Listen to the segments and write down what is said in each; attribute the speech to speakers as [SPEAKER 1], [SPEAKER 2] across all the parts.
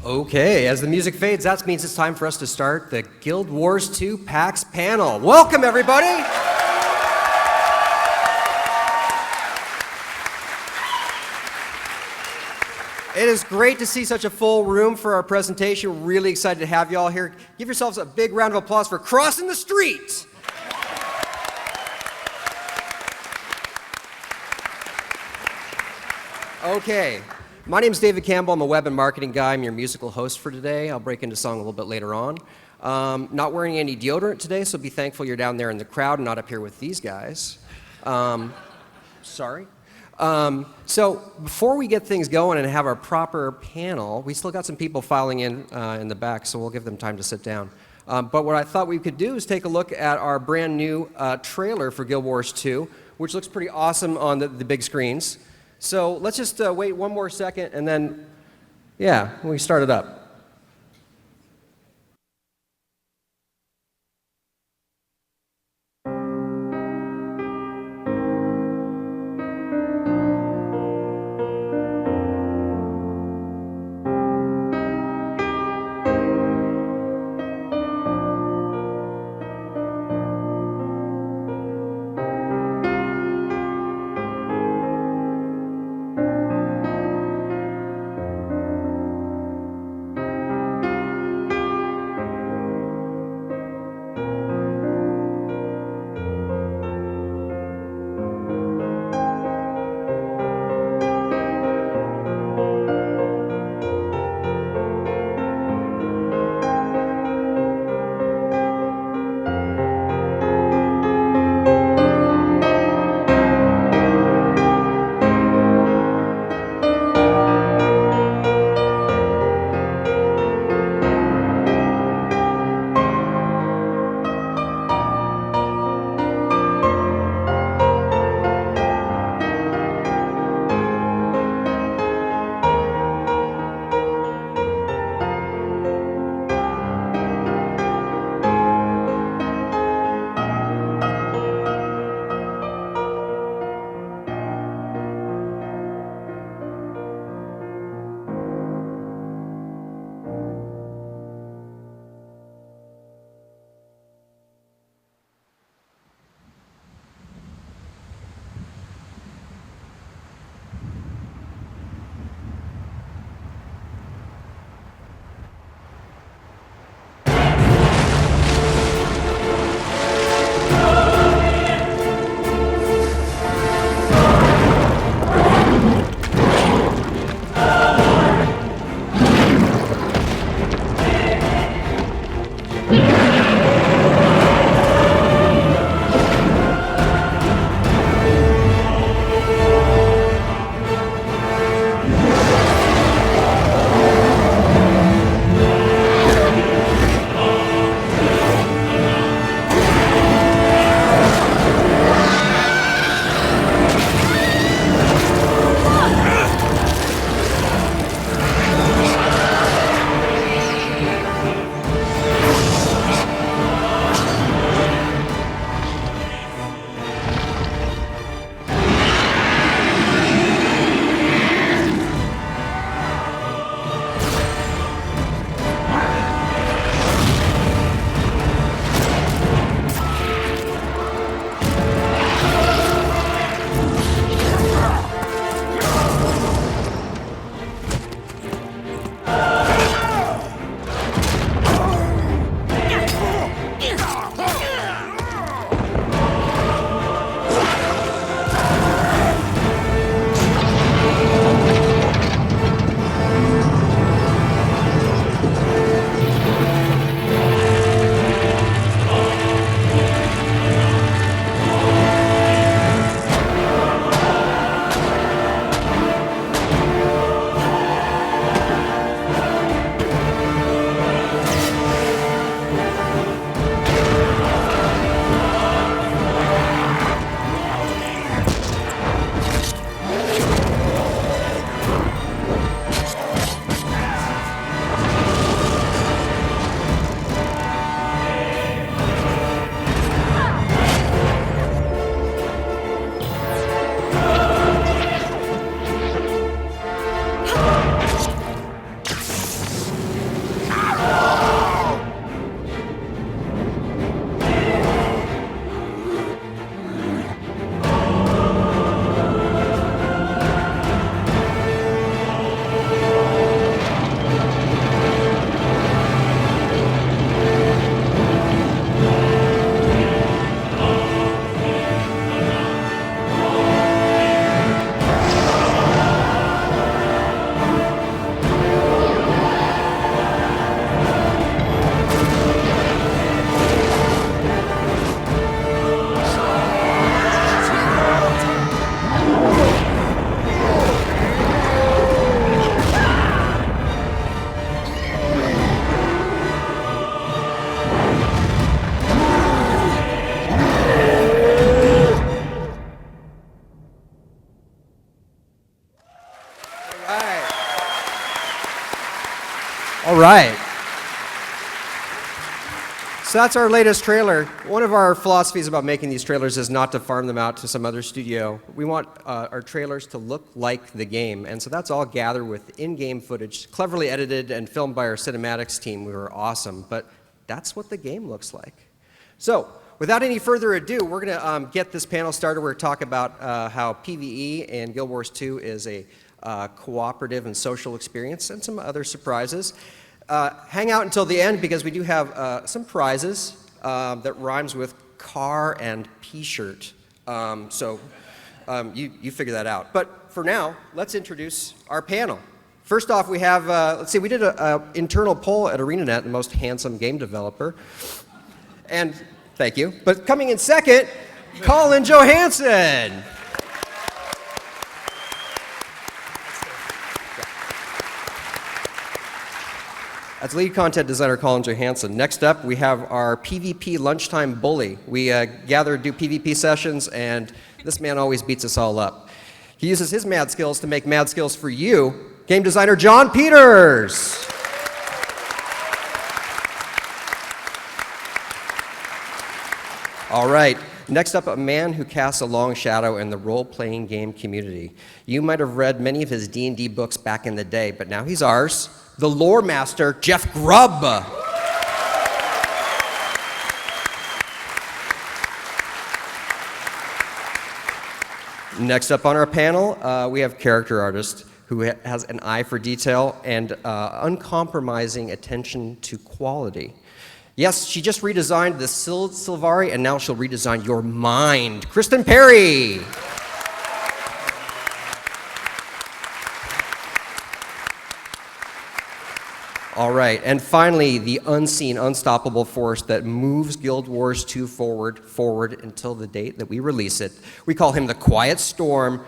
[SPEAKER 1] Okay, as the music fades, that means it's time for us to start the Guild Wars 2 PAX panel. Welcome, everybody! It is great to see such a full room for our presentation. We're really excited to have you all here. Give yourselves a big round of applause for crossing the street! Okay. My name is David Campbell. I'm a web and marketing guy. I'm your musical host for today. I'll break into song a little bit later on. Not wearing any deodorant today, so be thankful you're down there in the crowd and not up here with these guys. Sorry. So before we get things going and have our proper panel, we still got some people filing in the back, so we'll give them time to sit down. But what I thought we could do is take a look at our brand new trailer for Guild Wars 2, which looks pretty awesome on the big screens. So let's just wait one more second, and then, yeah, we start it up. All right. So that's our latest trailer. One of our philosophies about making these trailers is not to farm them out to some other studio. We want our trailers to look like the game, and so that's all gathered with in-game footage, cleverly edited and filmed by our cinematics team. We were awesome, but that's what the game looks like. So without any further ado, we're going to get this panel started. We're going to talk about how PvE in Guild Wars 2 is a cooperative and social experience, and some other surprises. Hang out until the end because we do have some prizes that rhymes with car and p-shirt. You figure that out. But for now, let's introduce our panel. First off, we have, let's see, we did an internal poll at ArenaNet, the most handsome game developer. And thank you. But coming in second, Colin Johansson. That's lead content designer Colin Johansson. Next up, we have our PvP lunchtime bully. We gather, do PvP sessions, and this man always beats us all up. He uses his mad skills to make mad skills for you. Game designer John Peters. All right. Next up, a man who casts a long shadow in the role-playing game community. You might have read many of his D&D books back in the day, but now he's ours. The lore master, Jeff Grubb. Next up on our panel, we have character artist who has an eye for detail and uncompromising attention to quality. Yes, she just redesigned the Sylvari, and now she'll redesign your mind. Kristen Perry. All right, and finally, the unseen, unstoppable force that moves Guild Wars 2 forward until the date that we release it. We call him the Quiet Storm,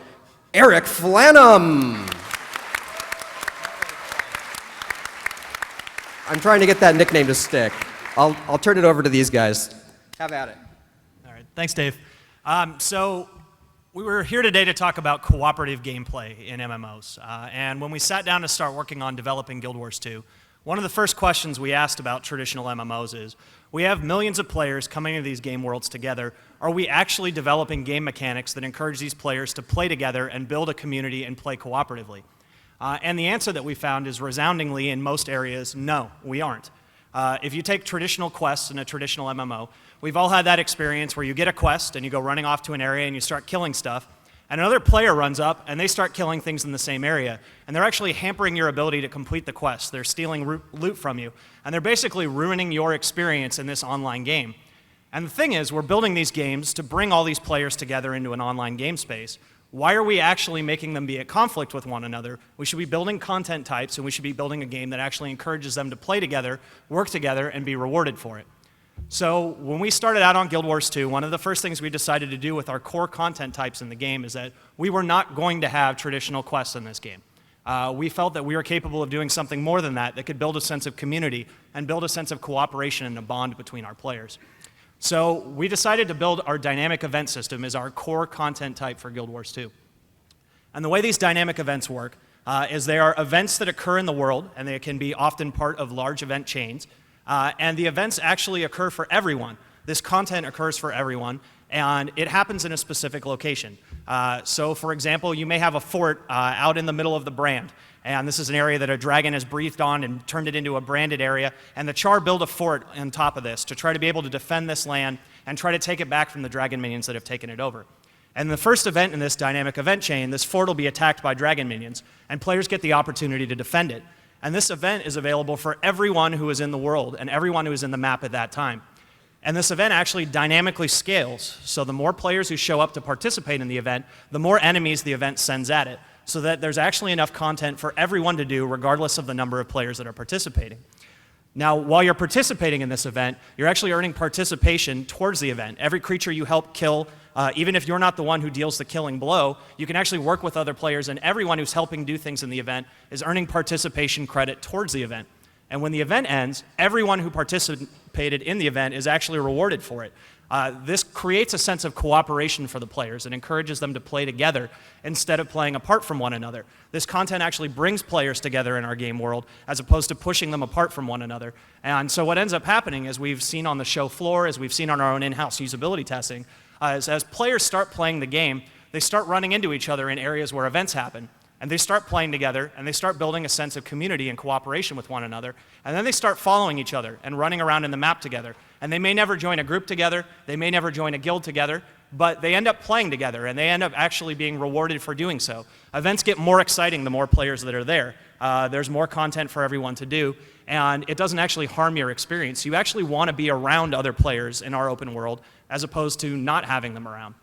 [SPEAKER 1] Eric Flannum. I'm trying to get that nickname to stick. I'll turn it over to these guys. Have at it.
[SPEAKER 2] All right, thanks, Dave. So we were here today to talk about cooperative gameplay in MMOs. And when we sat down to start working on developing Guild Wars 2, one of the first questions we asked about traditional MMOs is, we have millions of players coming into these game worlds together. Are we actually developing game mechanics that encourage these players to play together and build a community and play cooperatively? And the answer that we found is resoundingly in most areas, no, we aren't. If you take traditional quests in a traditional MMO, we've all had that experience where you get a quest and you go running off to an area and you start killing stuff, and another player runs up and they start killing things in the same area, and they're actually hampering your ability to complete the quest. They're stealing loot from you, and they're basically ruining your experience in this online game. And the thing is, we're building these games to bring all these players together into an online game space. Why are we actually making them be at conflict with one another? We should be building content types, and we should be building a game that actually encourages them to play together, work together, and be rewarded for it. So when we started out on Guild Wars 2, one of the first things we decided to do with our core content types in the game is that we were not going to have traditional quests in this game. We felt that we were capable of doing something more than that could build a sense of community and build a sense of cooperation and a bond between our players. So we decided to build our dynamic event system as our core content type for Guild Wars 2. And the way these dynamic events work is they are events that occur in the world, and they can be often part of large event chains. And the events actually occur for everyone. This content occurs for everyone, and it happens in a specific location. So for example, you may have a fort out in the middle of the brand, and this is an area that a dragon has breathed on and turned it into a branded area, and the Char build a fort on top of this to try to be able to defend this land and try to take it back from the dragon minions that have taken it over. And the first event in this dynamic event chain, this fort will be attacked by dragon minions, and players get the opportunity to defend it. And this event is available for everyone who is in the world and everyone who is in the map at that time. And this event actually dynamically scales, so the more players who show up to participate in the event, the more enemies the event sends at it, so that there's actually enough content for everyone to do regardless of the number of players that are participating. Now, while you're participating in this event, you're actually earning participation towards the event. Every creature you help kill, even if you're not the one who deals the killing blow, you can actually work with other players, and everyone who's helping do things in the event is earning participation credit towards the event. And when the event ends, everyone who participated in the event is actually rewarded for it. This creates a sense of cooperation for the players and encourages them to play together instead of playing apart from one another. This content actually brings players together in our game world as opposed to pushing them apart from one another. And so what ends up happening, as we've seen on the show floor, as we've seen on our own in-house usability testing, is as players start playing the game, they start running into each other in areas where events happen. And they start playing together, and they start building a sense of community and cooperation with one another. And then they start following each other and running around in the map together. And they may never join a group together, they may never join a guild together, but they end up playing together, and they end up actually being rewarded for doing so. Events get more exciting the more players that are there. There's more content for everyone to do, and it doesn't actually harm your experience. You actually want to be around other players in our open world as opposed to not having them around.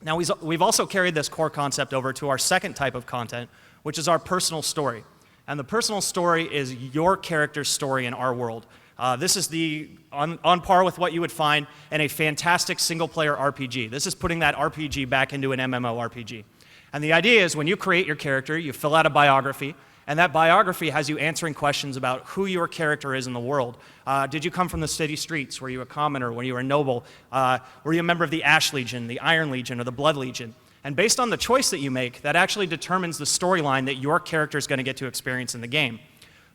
[SPEAKER 2] Now, we've also carried this core concept over to our second type of content, which is our personal story. And the personal story is your character's story in our world. This is on par with what you would find in a fantastic single-player RPG. This is putting that RPG back into an MMORPG. And the idea is when you create your character, you fill out a biography, and that biography has you answering questions about who your character is in the world. Did you come from the city streets? Were you a commoner? Were you a noble? Were you a member of the Ash Legion, the Iron Legion, or the Blood Legion? And based on the choice that you make, that actually determines the storyline that your character is going to get to experience in the game.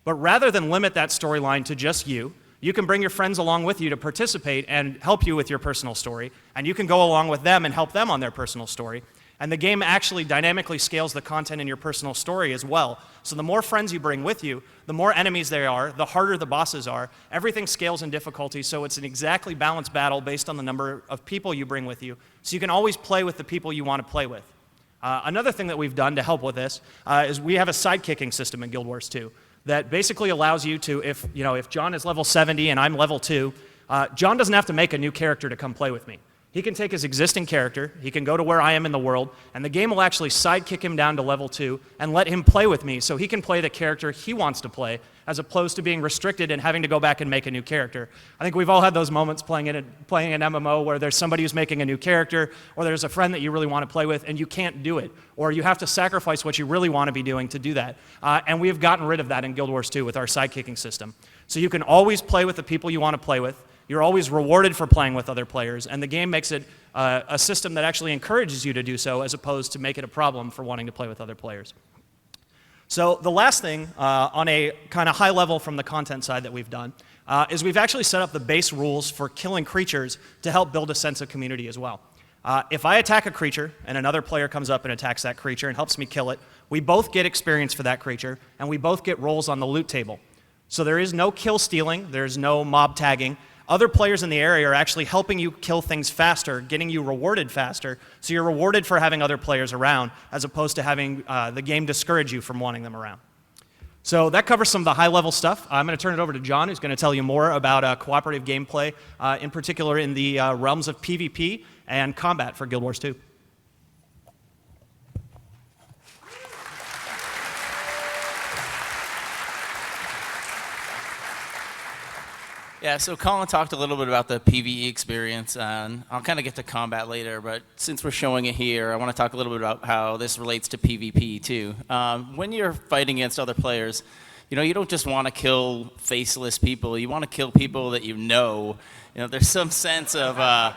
[SPEAKER 2] But rather than limit that storyline to just you can bring your friends along with you to participate and help you with your personal story, and you can go along with them and help them on their personal story. And the game actually dynamically scales the content in your personal story as well. So the more friends you bring with you, the more enemies there are, the harder the bosses are. Everything scales in difficulty, so it's an exactly balanced battle based on the number of people you bring with you. So you can always play with the people you want to play with. Another thing that we've done to help with this is we have a sidekicking system in Guild Wars 2 that basically allows you to, if John is level 70 and I'm level 2, John doesn't have to make a new character to come play with me. He can take his existing character, he can go to where I am in the world, and the game will actually sidekick him down to level 2 and let him play with me so he can play the character he wants to play as opposed to being restricted and having to go back and make a new character. I think we've all had those moments playing an MMO where there's somebody who's making a new character, or there's a friend that you really want to play with and you can't do it, or you have to sacrifice what you really want to be doing to do that. And we have gotten rid of that in Guild Wars 2 with our sidekicking system. So you can always play with the people you want to play with. You're always rewarded for playing with other players, and the game makes it a system that actually encourages you to do so as opposed to make it a problem for wanting to play with other players. So the last thing on a kind of high level from the content side that we've done is we've actually set up the base rules for killing creatures to help build a sense of community as well. If I attack a creature and another player comes up and attacks that creature and helps me kill it, we both get experience for that creature, and we both get rolls on the loot table. So there is no kill stealing, there's no mob tagging. Other players in the area are actually helping you kill things faster, getting you rewarded faster, so you're rewarded for having other players around as opposed to having the game discourage you from wanting them around. So that covers some of the high-level stuff. I'm going to turn it over to John, who's going to tell you more about cooperative gameplay, in particular in the realms of PvP and combat for Guild Wars 2.
[SPEAKER 3] Yeah, so Colin talked a little bit about the PvE experience, and I'll kind of get to combat later, but since we're showing it here, I want to talk a little bit about how this relates to PvP too. When you're fighting against other players, you don't just want to kill faceless people, you want to kill people that you know. There's some sense of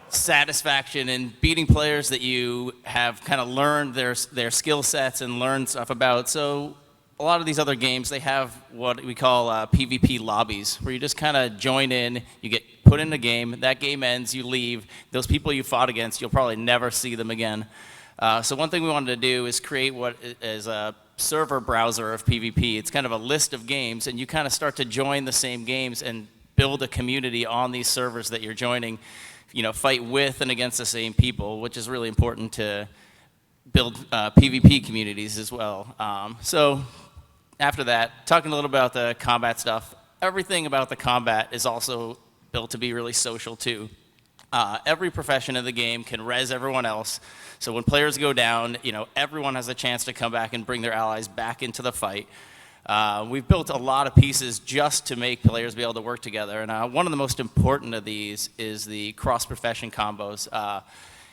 [SPEAKER 3] satisfaction in beating players that you have kind of learned their skill sets and learned stuff about. So a lot of these other games, they have what we call PvP lobbies, where you just kind of join in, you get put in a game, that game ends, you leave. Those people you fought against, you'll probably never see them again. So one thing we wanted to do is create what is a server browser of PvP. It's kind of a list of games, and you kind of start to join the same games and build a community on these servers that you're joining, fight with and against the same people, which is really important to build PvP communities as well. So after that, talking a little about the combat stuff, everything about the combat is also built to be really social too. Every profession in the game can res everyone else. So when players go down, everyone has a chance to come back and bring their allies back into the fight. We've built a lot of pieces just to make players be able to work together. And one of the most important of these is the cross-profession combos.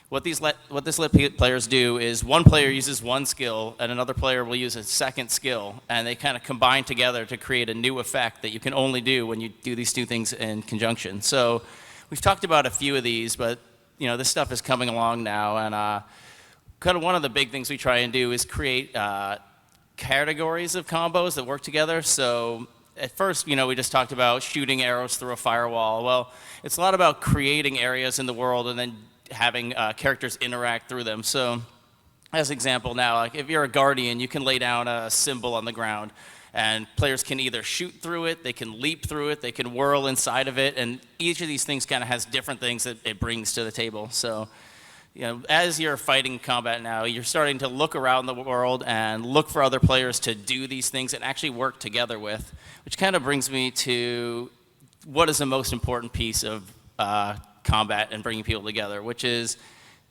[SPEAKER 3] What this let players do is one player uses one skill and another player will use a second skill, and they kind of combine together to create a new effect that you can only do when you do these two things in conjunction. So we've talked about a few of these, but this stuff is coming along now, and kind of one of the big things we try and do is create categories of combos that work together. So at first, we just talked about shooting arrows through a firewall. Well, it's a lot about creating areas in the world and then having characters interact through them. So as an example now, like if you're a guardian, you can lay down a symbol on the ground, and players can either shoot through it, they can leap through it, they can whirl inside of it, and each of these things kind of has different things that it brings to the table. So as you're fighting combat now, you're starting to look around the world and look for other players to do these things and actually work together with, which kind of brings me to what is the most important piece of combat and bringing people together, which is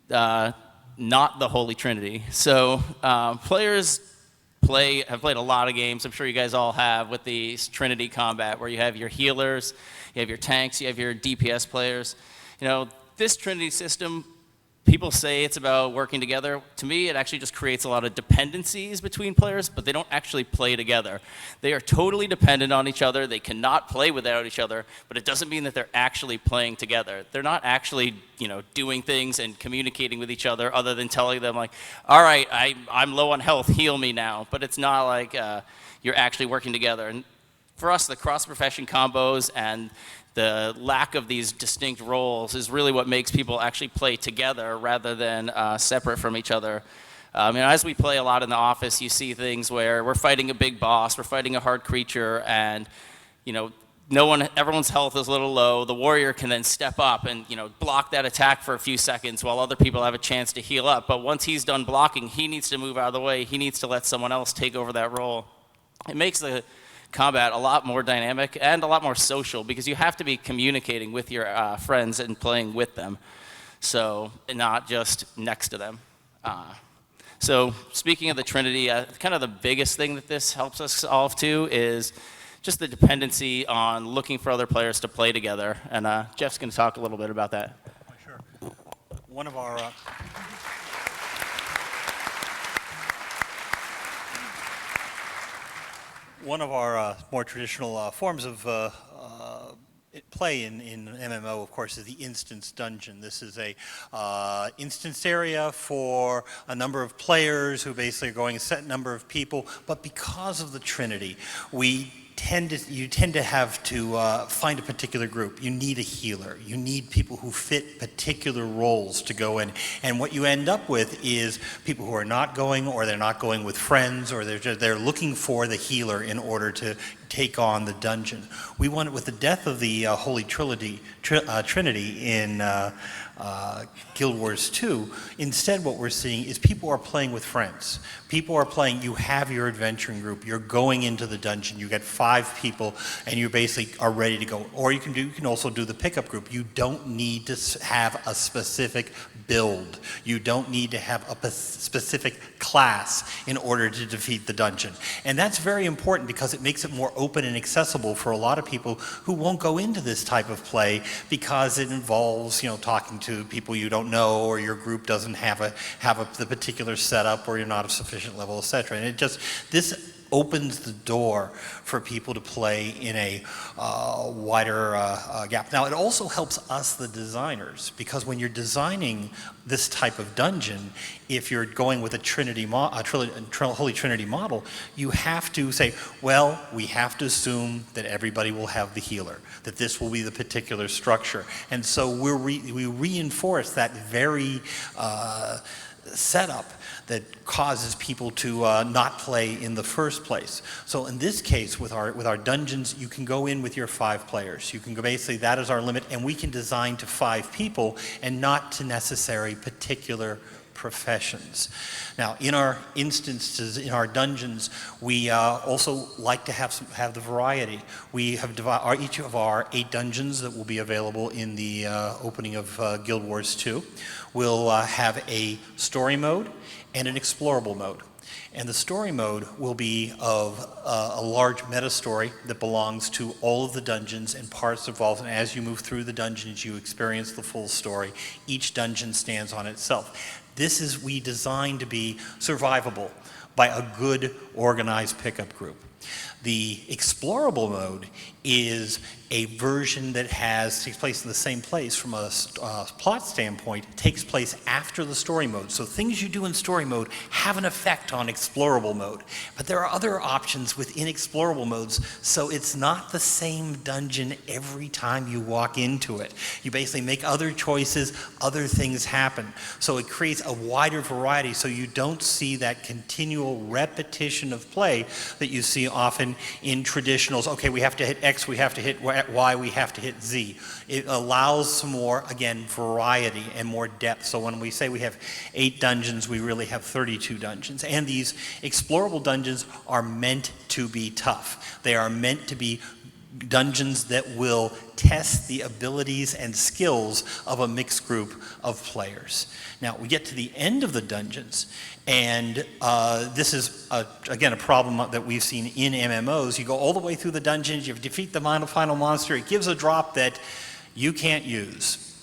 [SPEAKER 3] not the Holy Trinity. So players have played a lot of games, I'm sure you guys all have, with the Trinity combat, where you have your healers, you have your tanks, you have your DPS players. This Trinity system, people say it's about working together. To me, it actually just creates a lot of dependencies between players, but they don't actually play together. They are totally dependent on each other. They cannot play without each other, but it doesn't mean that they're actually playing together. They're not actually, doing things and communicating with each other other than telling them like, all right, I'm low on health, heal me now. But it's not like you're actually working together. And for us, the cross-profession combos and the lack of these distinct roles is really what makes people actually play together rather than separate from each other. As we play a lot in the office, you see things where we're fighting a big boss, we're fighting a hard creature, and everyone's health is a little low. The warrior can then step up and block that attack for a few seconds while other people have a chance to heal up. But once he's done blocking, he needs to move out of the way. He needs to let someone else take over that role. It makes the combat a lot more dynamic and a lot more social because you have to be communicating with your friends and playing with them, so not just next to them. So speaking of the Trinity, kind of the biggest thing that this helps us solve too is just the dependency on looking for other players to play together, and Jeff's going to talk a little bit about that.
[SPEAKER 4] Sure. One of our more traditional forms of play in MMO, of course, is the instance dungeon. This is a instance area for a number of players who basically are going a set number of people, but because of the Trinity, you tend to have to find a particular group. You need a healer. You need people who fit particular roles to go in. And what you end up with is people who are not going, or they're not going with friends, or they're looking for the healer in order to take on the dungeon. We wanted, with the death of the Holy Trinity in Guild Wars 2, instead what we're seeing is people are playing with friends. People are playing, you have your adventuring group, you're going into the dungeon, you get 5 people, and you basically are ready to go. Or you can also do the pickup group. You don't need to have a specific build. You don't need to have a specific class in order to defeat the dungeon. And that's very important because it makes it more open and accessible for a lot of people who won't go into this type of play because it involves, talking to people you don't know, or your group doesn't have the particular setup, or you're not of sufficient level, etc. And this opens the door for people to play in a wider gap. Now, it also helps us, the designers, because when you're designing this type of dungeon, if you're going with a Holy Trinity model, you have to say, well, we have to assume that everybody will have the healer, that this will be the particular structure. And so we reinforce that very setup that causes people to not play in the first place. So in this case, with our dungeons, you can go in with your 5 players. You can go, basically, that is our limit, and we can design to 5 people and not to necessary particular professions. Now, in our instances, in our dungeons, we also like to have the variety. We have each of our 8 dungeons that will be available in the opening of Guild Wars 2 will have a story mode and an explorable mode. And the story mode will be of a large meta story that belongs to all of the dungeons and parts involved. And as you move through the dungeons, you experience the full story. Each dungeon stands on itself. We designed to be survivable, by a good organized pickup group. The explorable mode is a version that takes place in the same place from a plot standpoint, takes place after the story mode. So things you do in story mode have an effect on explorable mode. But there are other options within explorable modes, so it's not the same dungeon every time you walk into it. You basically make other choices, other things happen. So it creates a wider variety, so you don't see that continual repetition of play that you see often in traditionals. Okay, we have to hit X, we have to hit Y, we have to hit Z. It allows some more, again, variety and more depth. So when we say we have 8 dungeons, we really have 32 dungeons. And these explorable dungeons are meant to be tough. They are meant to be dungeons that will test the abilities and skills of a mixed group of players. Now, we get to the end of the dungeons, and this is, again, a problem that we've seen in MMOs. You go all the way through the dungeons, you defeat the final monster, it gives a drop that you can't use.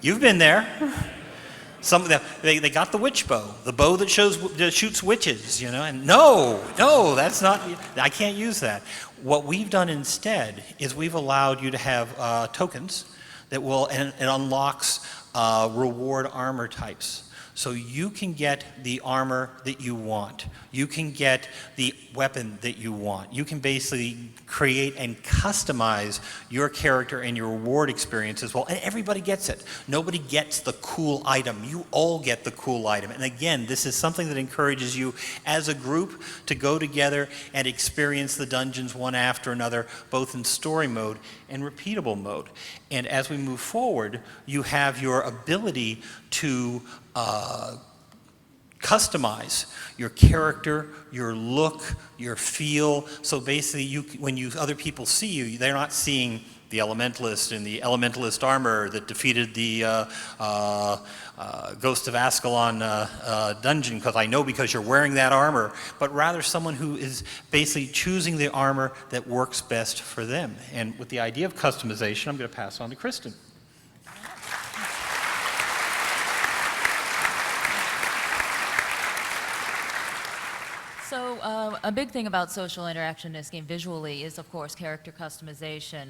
[SPEAKER 4] You've been there. Some of them, they got the witch bow, the bow that shoots witches, you know, and no, that's not, I can't use that. What we've done instead is we've allowed you to have tokens that will, and it unlocks reward armor types. So you can get the armor that you want. You can get the weapon that you want. You can basically create and customize your character and your reward experience as well. And everybody gets it. Nobody gets the cool item. You all get the cool item. And again, this is something that encourages you as a group to go together and experience the dungeons one after another, both in story mode and repeatable mode. And as we move forward, you have your ability to customize your character, your look, your feel. So basically, when other people see you, they're not seeing the Elementalist in the Elementalist armor that defeated the Ghost of Ascalon dungeon, because you're wearing that armor, but rather someone who is basically choosing the armor that works best for them. And with the idea of customization, I'm going to pass on to Kristen.
[SPEAKER 5] So a big thing about social interaction in this game visually is, of course, character customization.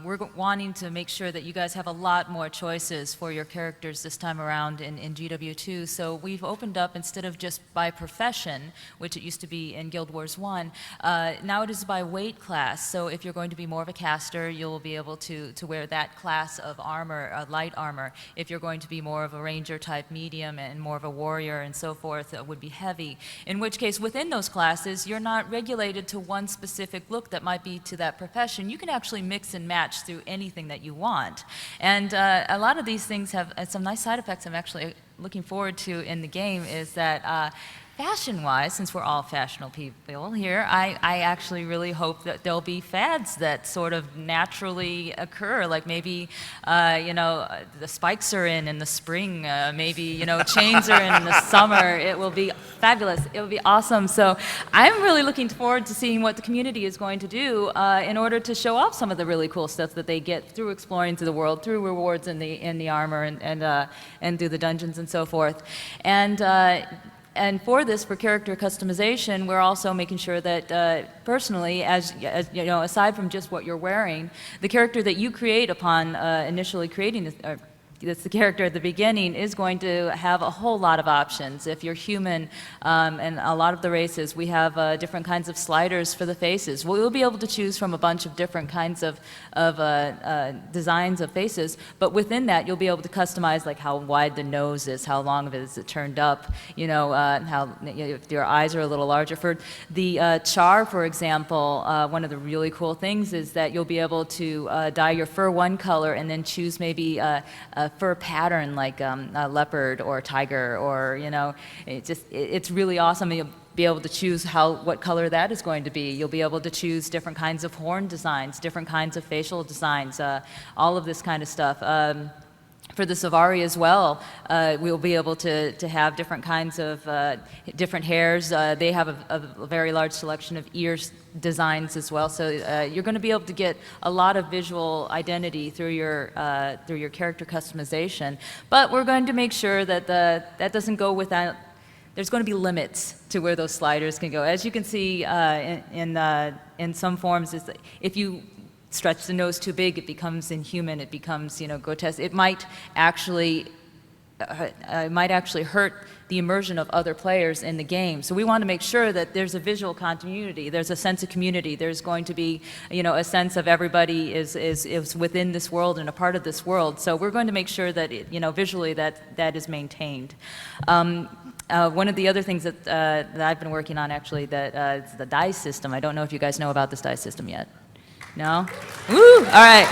[SPEAKER 5] We're wanting to make sure that you guys have a lot more choices for your characters this time around in GW2. So we've opened up, instead of just by profession, which it used to be in Guild Wars 1, now it is by weight class. So if you're going to be more of a caster, you'll be able to wear that class of armor, light armor. If you're going to be more of a ranger type, medium, and more of a warrior and so forth, would be heavy. In which case, within those classes, you're not regulated to one specific look that might be to that profession. You can actually mix and match through anything that you want. And a lot of these things have some nice side effects I'm actually looking forward to in the game is that fashion-wise, since we're all fashionable people here, I actually really hope that there'll be fads that sort of naturally occur, like maybe, the spikes are in the spring, maybe, chains are in the summer. It will be fabulous. It will be awesome. So I'm really looking forward to seeing what the community is going to do in order to show off some of the really cool stuff that they get through exploring through the world, through rewards in the armor and through the dungeons and so forth. And for this, for character customization, we're also making sure that personally, as you know, aside from just what you're wearing, the character that you create upon initially creating this, that's the character at the beginning, is going to have a whole lot of options. If you're human, and a lot of the races, we have different kinds of sliders for the faces. We'll be able to choose from a bunch of different kinds of designs of faces, but within that, you'll be able to customize like how wide the nose is, how long of it is it turned up, if your eyes are a little larger. For the char, for example, one of the really cool things is that you'll be able to dye your fur one color and then choose maybe a fur pattern like a leopard or a tiger, or it's really awesome. You'll be able to choose what color that is going to be. You'll be able to choose different kinds of horn designs, different kinds of facial designs, all of this kind of stuff. For the Savari as well, we'll be able to have different kinds of different hairs. They have a very large selection of ears designs as well. So you're going to be able to get a lot of visual identity through your character customization. But we're going to make sure that that doesn't go without there's going to be limits to where those sliders can go. As you can see in some forms, if you stretch the nose too big, it becomes inhuman. It becomes, grotesque. It might actually hurt the immersion of other players in the game. So we want to make sure that there's a visual continuity, there's a sense of community, there's going to be, a sense of everybody is within this world and a part of this world. So we're going to make sure that, visually that is maintained. One of the other things that I've been working on actually, is the die system. I don't know if you guys know about this die system yet. No? Woo! All right.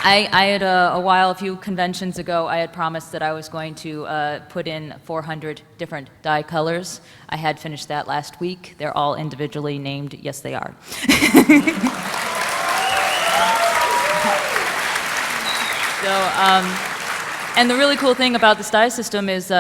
[SPEAKER 5] I had a few conventions ago, I had promised that I was going to put in 400 different die colors. I had finished that last week. They're all individually named. Yes, they are. And the really cool thing about this die system is,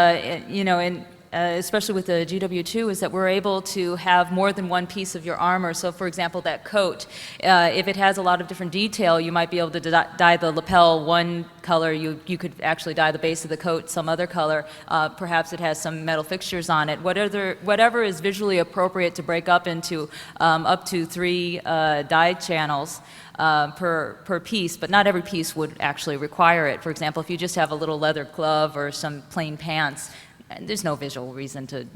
[SPEAKER 5] especially with the GW2, is that we're able to have more than one piece of your armor. So for example, that coat, if it has a lot of different detail, you might be able to dye the lapel one color. You could actually dye the base of the coat some other color. Perhaps it has some metal fixtures on it. Whatever is visually appropriate to break up into up to 3 dye channels per piece, but not every piece would actually require it. For example, if you just have a little leather glove or some plain pants, and there's no visual reason to,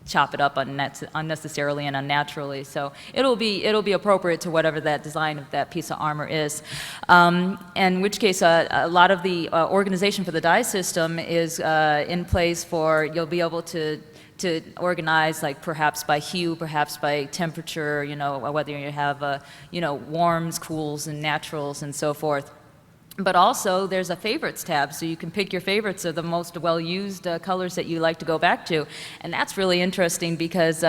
[SPEAKER 5] chop it up unnecessarily and unnaturally. So it'll be appropriate to whatever that design of that piece of armor is. In which case, a lot of the organization for the die system is in place for, you'll be able to organize, like perhaps by hue, perhaps by temperature, whether you have, warms, cools, and naturals, and so forth. But also, there's a favorites tab, so you can pick your favorites of the most well-used colors that you like to go back to. And that's really interesting because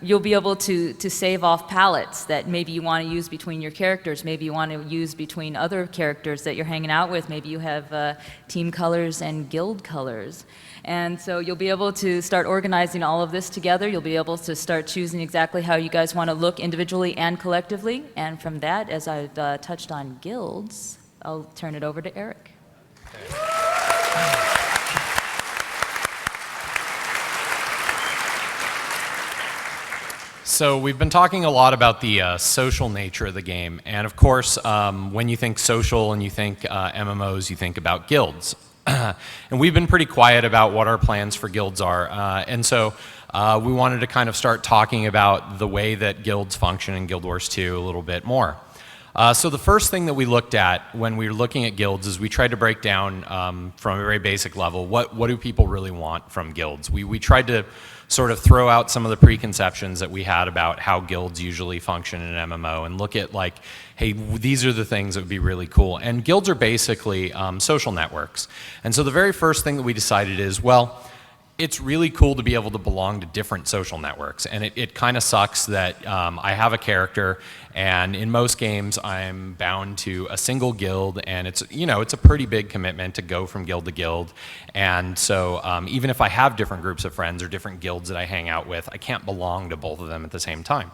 [SPEAKER 5] you'll be able to save off palettes that maybe you want to use between your characters, maybe you want to use between other characters that you're hanging out with. Maybe you have team colors and guild colors. And so you'll be able to start organizing all of this together. You'll be able to start choosing exactly how you guys want to look individually and collectively. And from that, as I've touched on guilds, I'll turn it over to Eric.
[SPEAKER 6] So we've been talking a lot about the social nature of the game, and of course, when you think social and you think MMOs, you think about guilds. And we've been pretty quiet about what our plans for guilds are, and so we wanted to kind of start talking about the way that guilds function in Guild Wars 2 a little bit more. So the first thing that we looked at when we were looking at guilds is we tried to break down from a very basic level, what do people really want from guilds? We tried to sort of throw out some of the preconceptions that we had about how guilds usually function in an MMO and look at like, hey, these are the things that would be really cool. And guilds are basically social networks. And so the very first thing that we decided is, well, it's really cool to be able to belong to different social networks, and it kind of sucks that I have a character, and in most games I'm bound to a single guild, and it's a pretty big commitment to go from guild to guild, and so even if I have different groups of friends or different guilds that I hang out with, I can't belong to both of them at the same time.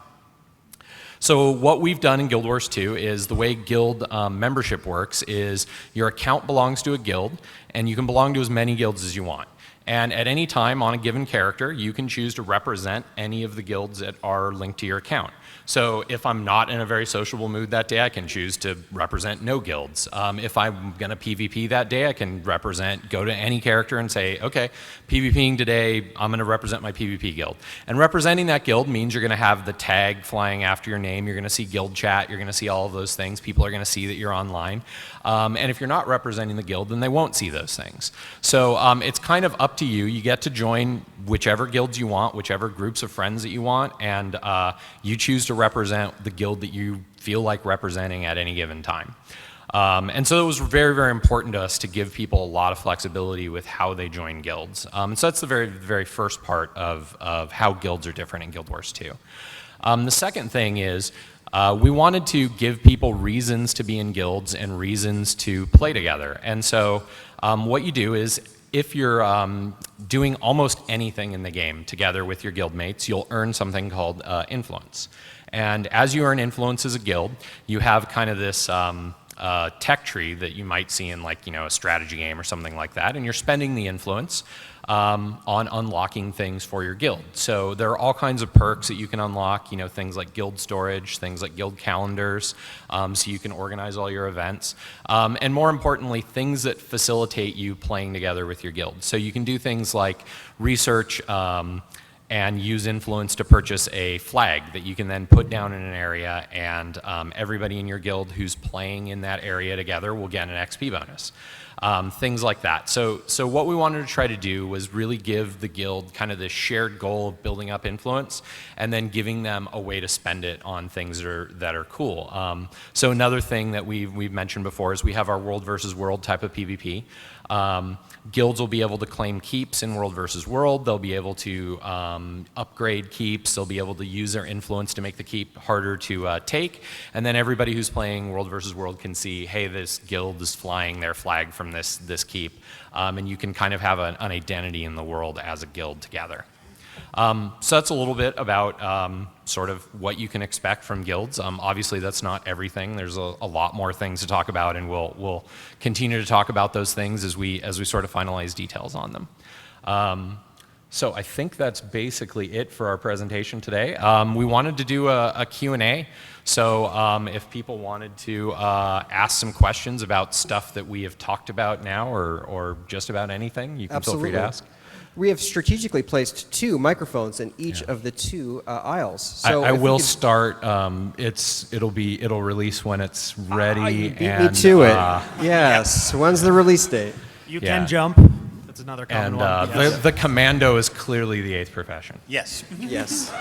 [SPEAKER 6] So what we've done in Guild Wars 2 is the way guild membership works is your account belongs to a guild, and you can belong to as many guilds as you want. And at any time on a given character, you can choose to represent any of the guilds that are linked to your account. So if I'm not in a very sociable mood that day, I can choose to represent no guilds. If I'm going to PvP that day, I can go to any character and say, okay, PvPing today, I'm going to represent my PvP guild. And representing that guild means you're going to have the tag flying after your name, you're going to see guild chat, you're going to see all of those things, people are going to see that you're online. And if you're not representing the guild, then they won't see those things. So it's kind of up to you. You get to join whichever guilds you want, whichever groups of friends that you want, and you choose to represent the guild that you feel like representing at any given time. And so it was very, very important to us to give people a lot of flexibility with how they join guilds. So that's the very, very first part of how guilds are different in Guild Wars 2. The second thing is we wanted to give people reasons to be in guilds and reasons to play together. And so what you do is if you're doing almost anything in the game together with your guild mates, you'll earn something called influence. And as you earn influence as a guild, you have kind of this tech tree that you might see in like, a strategy game or something like that, and you're spending the influence on unlocking things for your guild. So there are all kinds of perks that you can unlock, things like guild storage, things like guild calendars, so you can organize all your events, and more importantly, things that facilitate you playing together with your guild. So you can do things like research and use influence to purchase a flag that you can then put down in an area, and everybody in your guild who's playing in that area together will get an XP bonus. Things like that. So what we wanted to try to do was really give the guild kind of this shared goal of building up influence, and then giving them a way to spend it on things that are cool. So another thing that we've mentioned before is we have our world versus world type of PvP. Guilds will be able to claim keeps in World versus World. They'll be able to upgrade keeps. They'll be able to use their influence to make the keep harder to take. And then everybody who's playing World versus World can see, hey, this guild is flying their flag from this keep. And you can kind of have an identity in the world as a guild together. So that's a little bit about sort of what you can expect from guilds. Obviously, that's not everything. There's a lot more things to talk about, and we'll continue to talk about those things as we sort of finalize details on them. So I think that's basically it for our presentation today. We wanted to do a Q&A. So if people wanted to ask some questions about stuff that we have talked about now, or just about anything, you can feel free to ask.
[SPEAKER 1] We have strategically placed 2 microphones in each of the 2 aisles. So
[SPEAKER 6] I will start. It'll release when it's ready.
[SPEAKER 1] You beat me to it. Yes. When's the release date?
[SPEAKER 2] You
[SPEAKER 6] Yeah.
[SPEAKER 2] can jump. That's another common
[SPEAKER 6] And
[SPEAKER 2] one. Yes.
[SPEAKER 6] the commando is clearly the 8th profession.
[SPEAKER 4] Yes.
[SPEAKER 1] Yes.